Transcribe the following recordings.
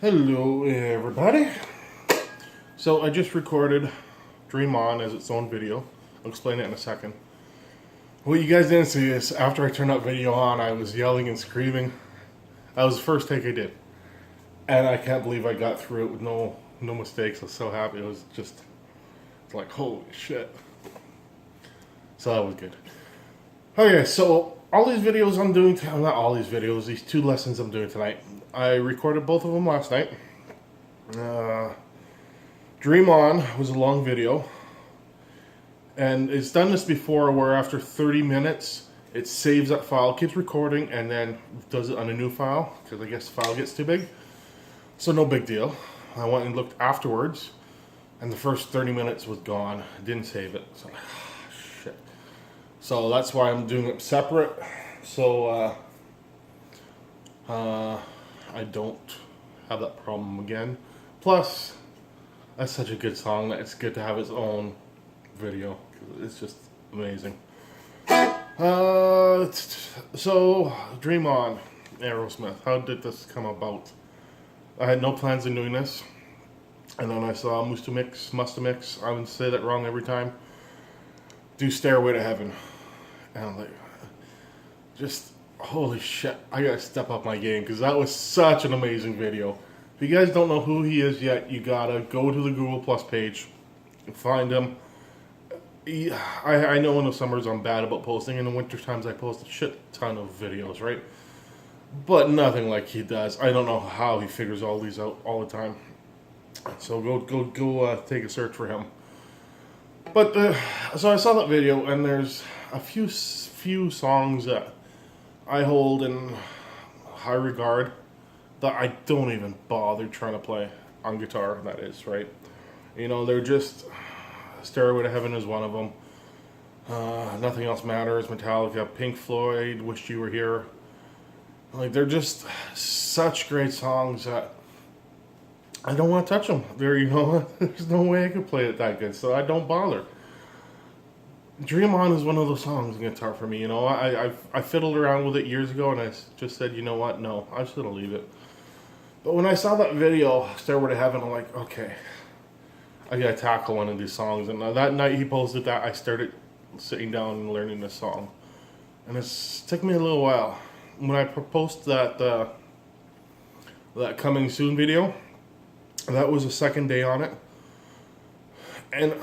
Hello everybody. So I just recorded Dream On as its own video. I'll explain it in a second. What you guys didn't see is after I turned that video on, I was yelling and screaming. That was the first take I did. And I can't believe I got through it with no mistakes. I was so happy. It was just like, holy shit. So that was good. Okay, so all these videos I'm doing, not all these videos, these two lessons I'm doing tonight, I recorded both of them last night. Dream On was a long video. And it's done this before where after 30 minutes, it saves that file, keeps recording, and then does it on a new file, because I guess the file gets too big. So no big deal. I went and looked afterwards, and the first 30 minutes was gone. I didn't save it. So, shit. So that's why I'm doing it separate. So I don't have that problem again. Plus, that's such a good song that it's good to have its own video. It's just amazing. So Dream On, Aerosmith. How did this come about? I had no plans of doing this, and then I saw Mustamix. I would say that wrong every time. Do Stairway to Heaven, and I'm like, just holy shit! I gotta step up my game because that was such an amazing video. If you guys don't know who he is yet, you gotta go to the Google Plus page and find him. I know in the summers I'm bad about posting. In the winter times I post a shit ton of videos, right? But nothing like he does. I don't know how he figures all these out all the time. So go take a search for him. But so I saw that video, and there's a few songs that I hold in high regard that I don't even bother trying to play on guitar. That is, right? You know, they're just Stairway to Heaven is one of them. Nothing Else Matters, Metallica, Pink Floyd, Wish You Were Here. Like, they're just such great songs that I don't want to touch them. There's no way I could play it that good, so I don't bother. Dream On is one of those songs in guitar for me. You know, I fiddled around with it years ago, and I just said, you know what? No, I'm just gonna leave it. But when I saw that video, Stairway to Heaven, I'm like, okay, I gotta tackle one of these songs. And that night he posted that, I started sitting down and learning this song, and it took me a little while. When I proposed that coming soon video, that was the second day on it. And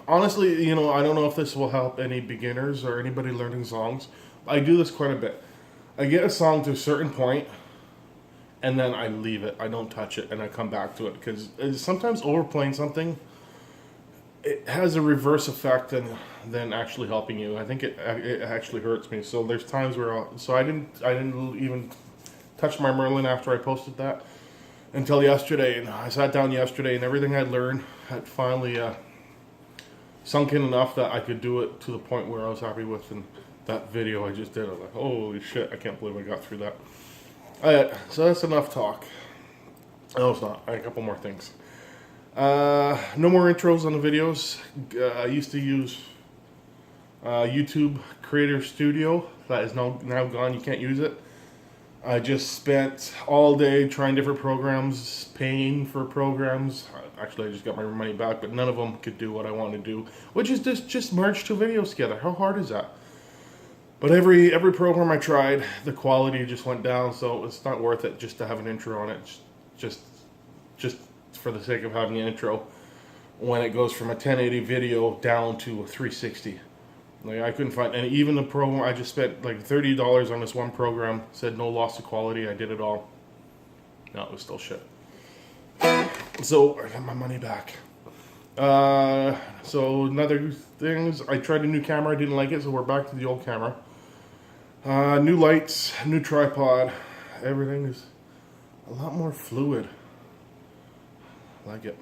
honestly, you know, I don't know if this will help any beginners or anybody learning songs. I do this quite a bit. I get a song to a certain point, and then I leave it. I don't touch it, and I come back to it. Because sometimes overplaying something, it has a reverse effect than actually helping you. I think it actually hurts me. So there's times where I didn't even touch my Merlin after I posted that until yesterday. And I sat down yesterday, and everything I'd learned had finally sunk in enough that I could do it to the point where I was happy with. And that video I just did, I was like, holy shit! I can't believe I got through that. Alright, so that's enough talk. No, it's not. A couple more things. No more intros on the videos. I used to use YouTube Creator Studio. That is now gone. You can't use it. I just spent all day trying different programs, paying for programs. Actually, I just got my money back, but none of them could do what I wanted to do, which is just merge two videos together. How hard is that? But every program I tried, the quality just went down, so it's not worth it just to have an intro on it. Just for the sake of having an intro, when it goes from a 1080 video down to a 360. Like, I couldn't find, and even the program, I just spent like $30 on this one program, said no loss of quality, I did it all. No, it was still shit. So, I got my money back. So another things, I tried a new camera, I didn't like it, so we're back to the old camera. New lights, new tripod, everything is a lot more fluid. I like it.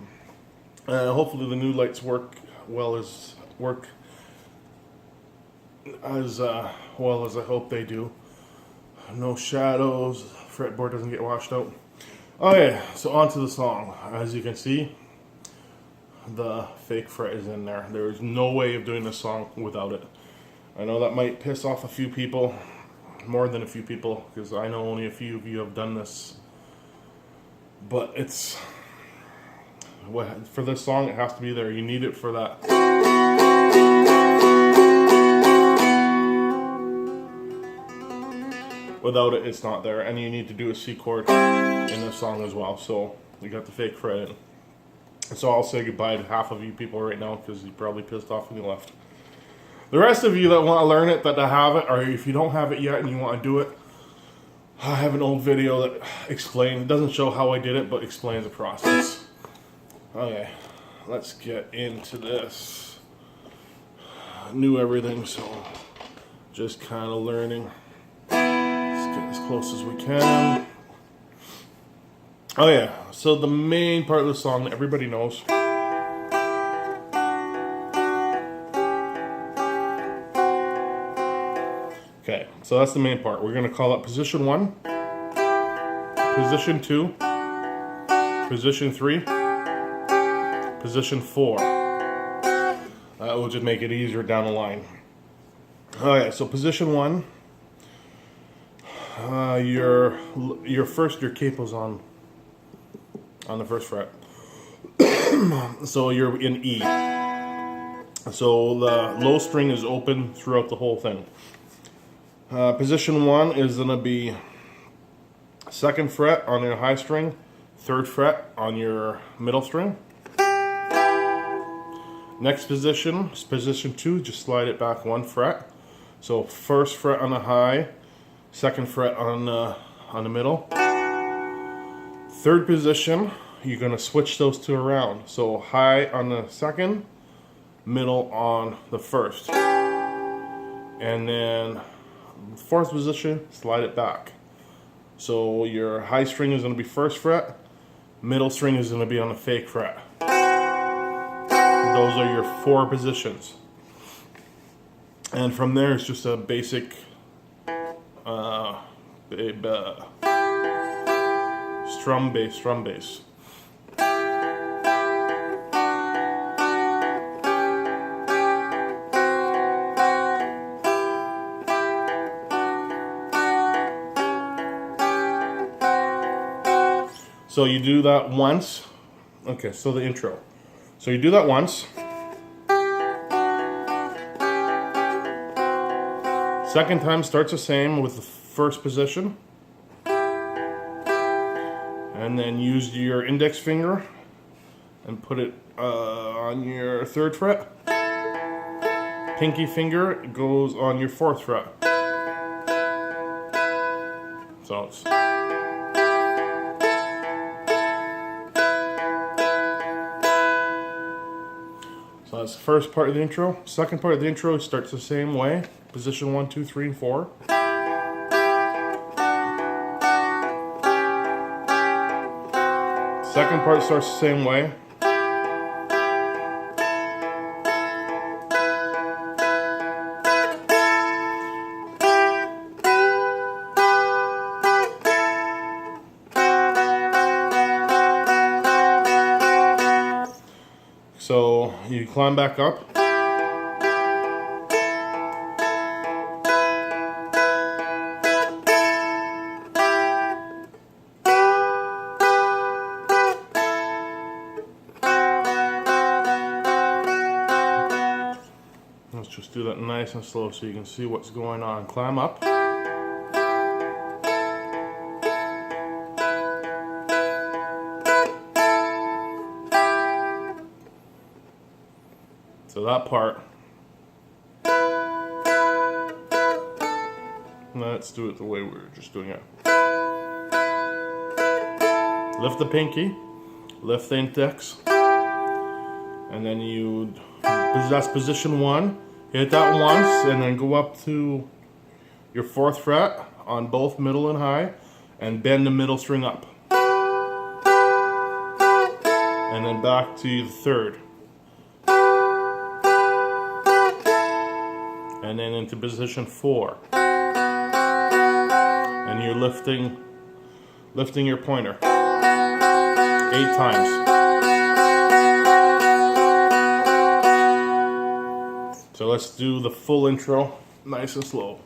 Hopefully the new lights work as well as I hope they do. No shadows, fretboard doesn't get washed out. Okay, so on to the song. As you can see, the fake fret is in there. There is no way of doing this song without it. I know that might piss off a few people, more than a few people, because I know only a few of you have done this. But it's for this song, it has to be there. You need it for that. Without it, it's not there. And you need to do a C chord in this song as well. So you got the fake fret in. So I'll say goodbye to half of you people right now because you probably pissed off when you left. The rest of you that want to learn it, that have it, or if you don't have it yet and you want to do it, I have an old video that explains, it doesn't show how I did it, but explains the process. Okay, let's get into this. Knew everything, so just kind of learning. Let's get as close as we can. Oh yeah, so the main part of the song that everybody knows. Okay, so that's the main part. We're going to call it position 1, position 2, position 3, position 4. That will just make it easier down the line. Okay, so position 1, your capo's on the first fret. So you're in E. So the low string is open throughout the whole thing. Position 1 is going to be 2nd fret on your high string, 3rd fret on your middle string. Next position is position 2, just slide it back 1 fret. So 1st fret on the high, 2nd fret on the middle. 3rd position, you're going to switch those two around. So high on the 2nd, middle on the 1st. And then 4th position, slide it back. So your high string is going to be 1st fret, middle string is going to be on the fake fret. Those are your 4 positions. And from there, it's just a basic strum bass. So you do that once. Okay, so the intro. So you do that once. Second time starts the same with the 1st position. And then use your index finger and put it on your 3rd fret. Pinky finger goes on your 4th fret. So it's... So that's the first part of the intro. Second part of the intro starts the same way. Position 1, 2, 3, and 4. Second part starts the same way. So you climb back up. Let's just do that nice and slow so you can see what's going on. Climb up. So that part, let's do it the way we were just doing it. Lift the pinky, lift the index, and then that's position 1. Hit that once, and then go up to your 4th fret on both middle and high, and bend the middle string up. And then back to the 3rd. And then into position 4. And you're lifting your pointer 8 times. So let's do the full intro, nice and slow.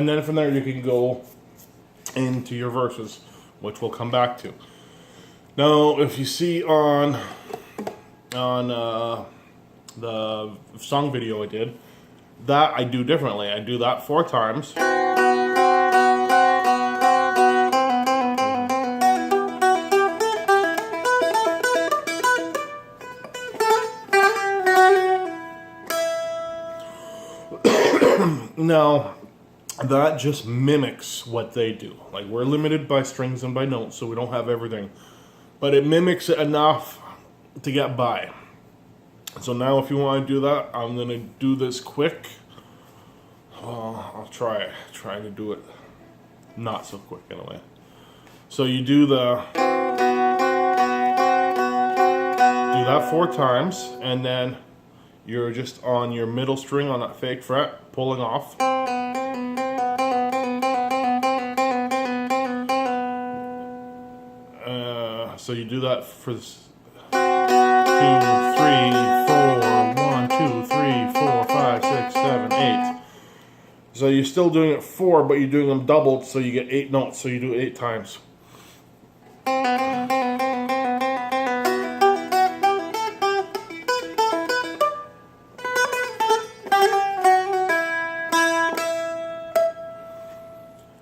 And then from there you can go into your verses, which we'll come back to. Now, if you see on the song video I did, that I do differently. I do that 4 times. Now, that just mimics what they do. Like, we're limited by strings and by notes, so we don't have everything. But it mimics it enough to get by. So now if you want to do that, I'm going to do this quick. I'll try to do it not so quick anyway. So you do that 4 times, and then you're just on your middle string on that fake fret, pulling off. So you do that for 2, 3, 4, 1, 2, 3, 4, 5, 6, 7, 8. So you're still doing it 4, but you're doing them doubled, so you get 8 notes. So you do it 8 times.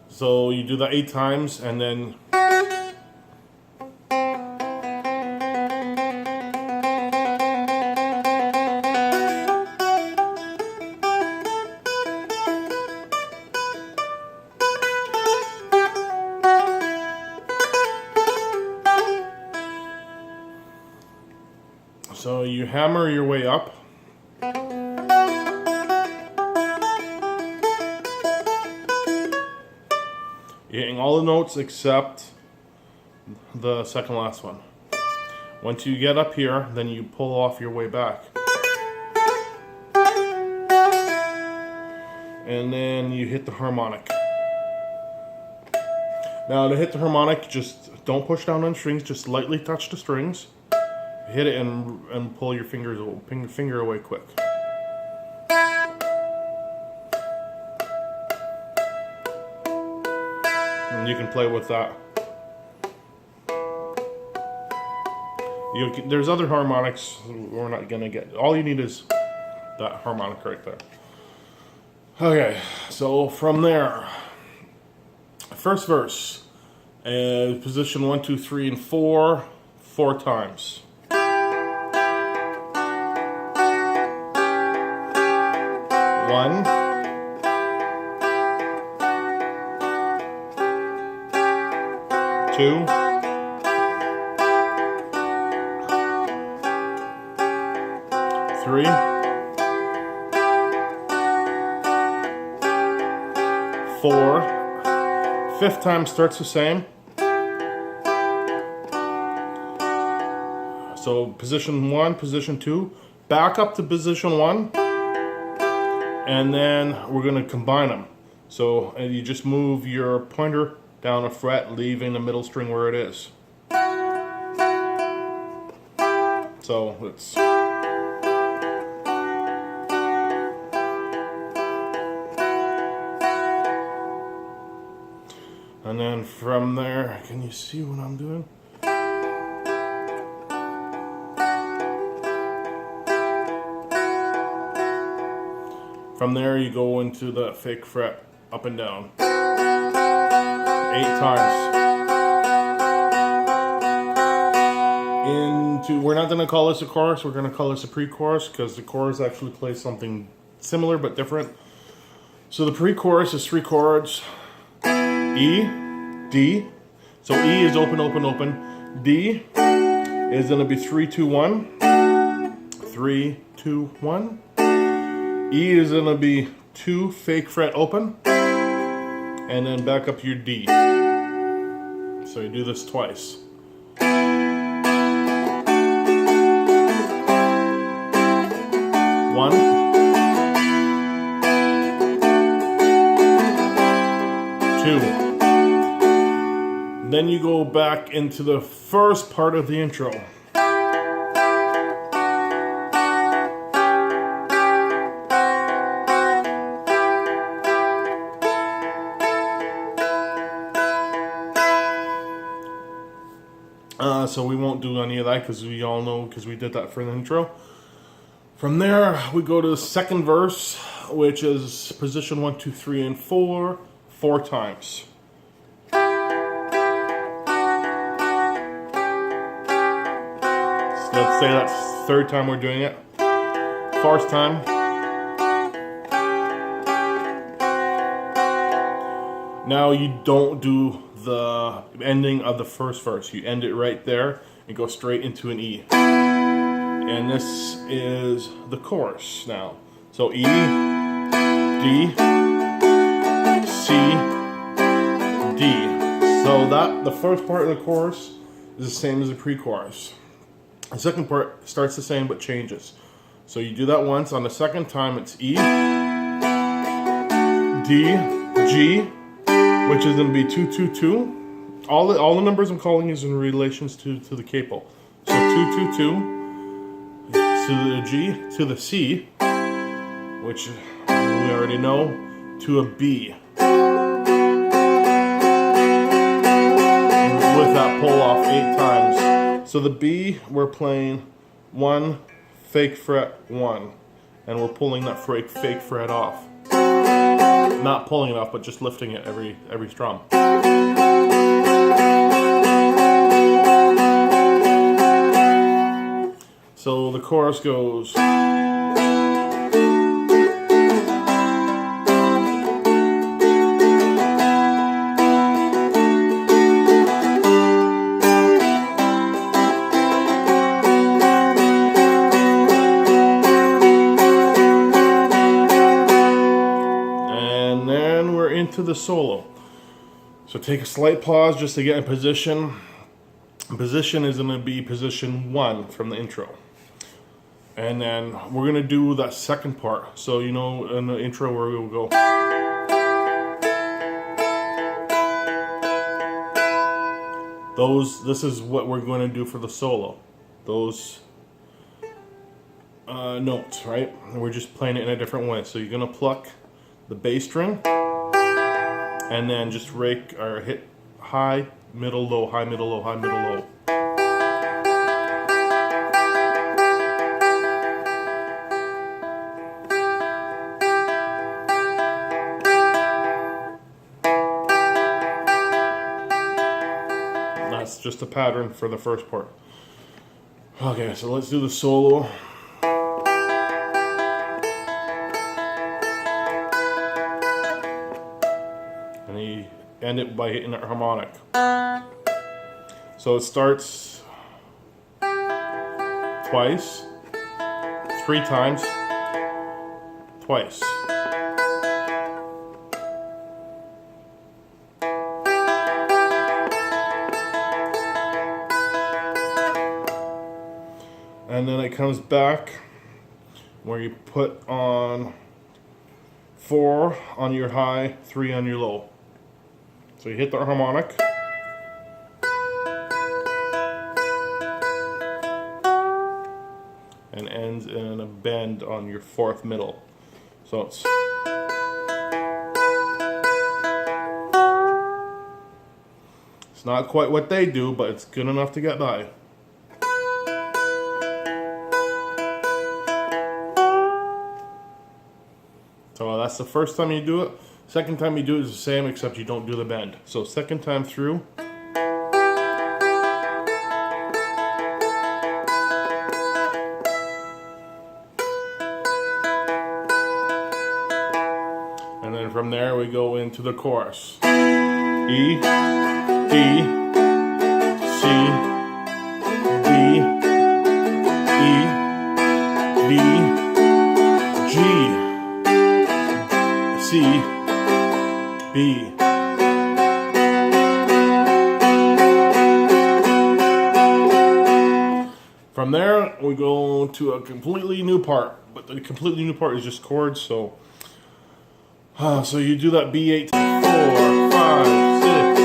So you do that 8 times, and then so you hammer your way up. You're hitting all the notes except the second last one. Once you get up here, then you pull off your way back. And then you hit the harmonic. Now to hit the harmonic, just don't push down on strings, just lightly touch the strings. Hit it and pull your finger away quick. And you can play with that. There's other harmonics we're not gonna get. All you need is that harmonic right there. Okay, so from there, first verse, position 1, 2, 3, and 4, 4 times. 1, 2, 3, 4. 5th time starts the same. So position 1, position 2, back up to position 1, and then we're going to combine them. So you just move your pointer down a fret, leaving the middle string where it is. So it's and then from there, can you see what I'm doing? From there you go into the fake fret up and down 8 times. We're not going to call this a chorus, we're going to call this a pre-chorus, because the chorus actually plays something similar but different. So the pre-chorus is 3 chords: E, D. So E is open, open, open. D is going to be 3, 2, 1. 3, 2, 1. E is going to be 2 fake fret open, and then back up your D. So you do this twice. 1, 2. Then you go back into the first part of the intro. So we won't do any of that because we all know, because we did that for the intro. From there, we go to the second verse, which is position 1, 2, 3, and 4, 4 times. So let's say that's the third time we're doing it. Fourth time. Now you don't do the ending of the first verse. You end it right there and go straight into an E. And this is the chorus now. So E, D, C, D. So that the first part of the chorus is the same as the pre-chorus. The second part starts the same but changes. So you do that once. On the second time it's E, D, G, which is going to be 2, 2, 2. All the numbers I'm calling is in relations to the capo. So 2, 2, 2. To the G, to the C, which we already know, to a B. With that pull off 8 times. So the B, we're playing 1, fake fret 1, and we're pulling that fake fret off. Not pulling it off, but just lifting it every strum. So the chorus goes. And then we're into the solo. So take a slight pause just to get in position. Position is going to be position 1 from the intro. And then we're going to do that second part. So, you know, in the intro where we'll go. This is what we're going to do for the solo. Those notes, right? And we're just playing it in a different way. So you're going to pluck the bass string. And then just rake or hit high, middle, low, high, middle, low, high, middle, low. That's just a pattern for the first part. Okay, so let's do the solo. And you end it by hitting a harmonic. So it starts twice, 3 times, twice. And then it comes back where you put on 4 on your high, 3 on your low. So you hit the harmonic. And ends in a bend on your 4th middle. So it's not quite what they do, but it's good enough to get by. So that's the first time you do it. Second time you do it is the same, except you don't do the bend. So second time through. And then from there we go into the chorus. E, D, C, D, E, B, G, C, B. From there, we go to a completely new part, but the completely new part is just chords. So you do that B8, 4, 5, 6,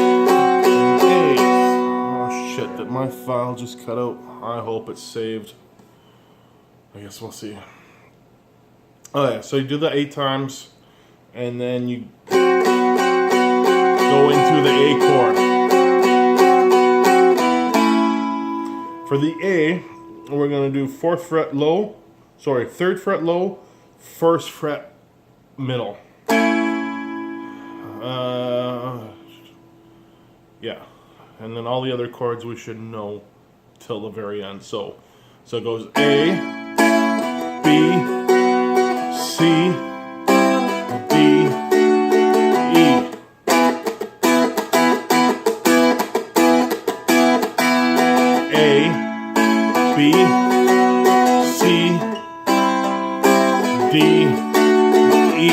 8. Oh shit! Did my file just cut out? I hope it's saved. I guess we'll see. Oh yeah, so you do that 8 times. And then you go into the A chord. For the A, we're gonna do 4th fret low, 3rd fret low, 1st fret middle. Yeah, and then all the other chords we should know till the very end. So it goes A, B, C, D, E. A, B, C, D, E.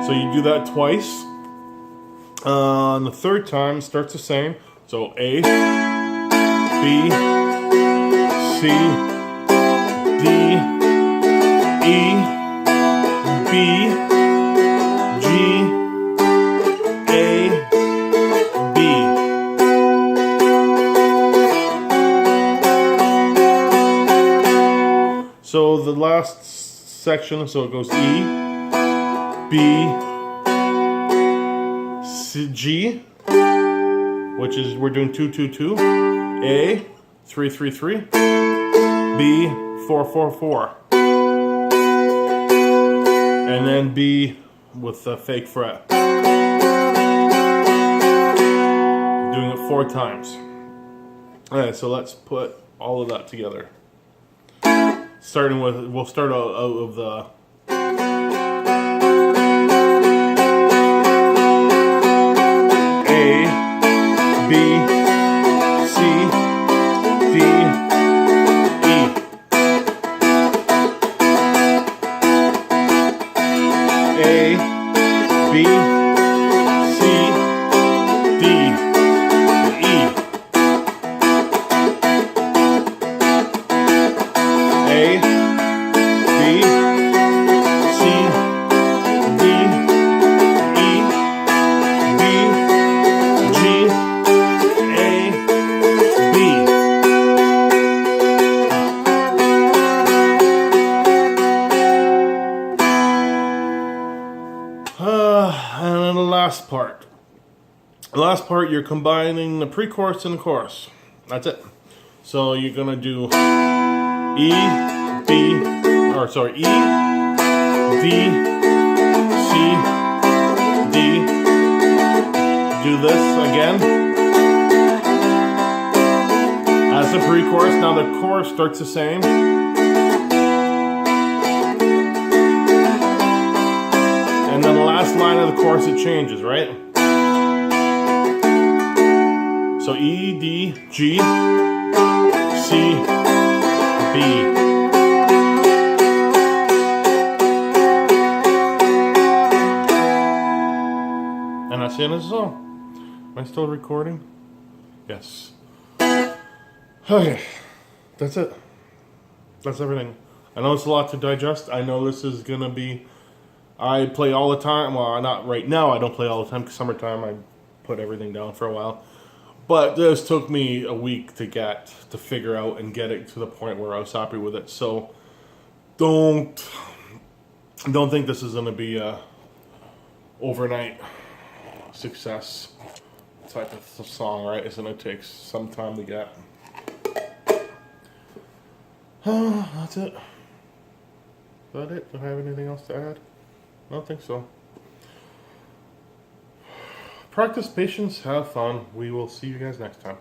So you do that twice. On the 3rd time, starts the same. So A, B, C, D, E, B, G, A, B. So the last section, so it goes E, B, C, G, which is, we're doing 2, 2, 2, A, 3, 3, 3, B, 4, 4, 4, and then B with the fake fret. Doing it 4 times. Alright, so let's put all of that together. Starting with, we'll start out of the A, B, C, D, E. A, B, C, D, E. A, B, C, D, E, B, G, A, B. And then the last part. The last part, you're combining the pre-chorus and the chorus. That's it. So you're gonna do E, B, or sorry, E, D, C, D. Do this again. As the pre-chorus, now the chorus starts the same. And then the last line of the chorus, it changes, right? So E, D, G, C, B. And that's the end of the song. Am I still recording? Yes. Okay. That's it. That's everything. I know it's a lot to digest. I know this is going to be... I play all the time. Well, not right now. I don't play all the time because summertime I put everything down for a while. But this took me a week to figure out and get it to the point where I was happy with it. So don't think this is going to be a overnight success type of song, right? It's going to take some time to get. That's it. Is that it? Do I have anything else to add? I don't think so. Practice patience, have fun. We will see you guys next time.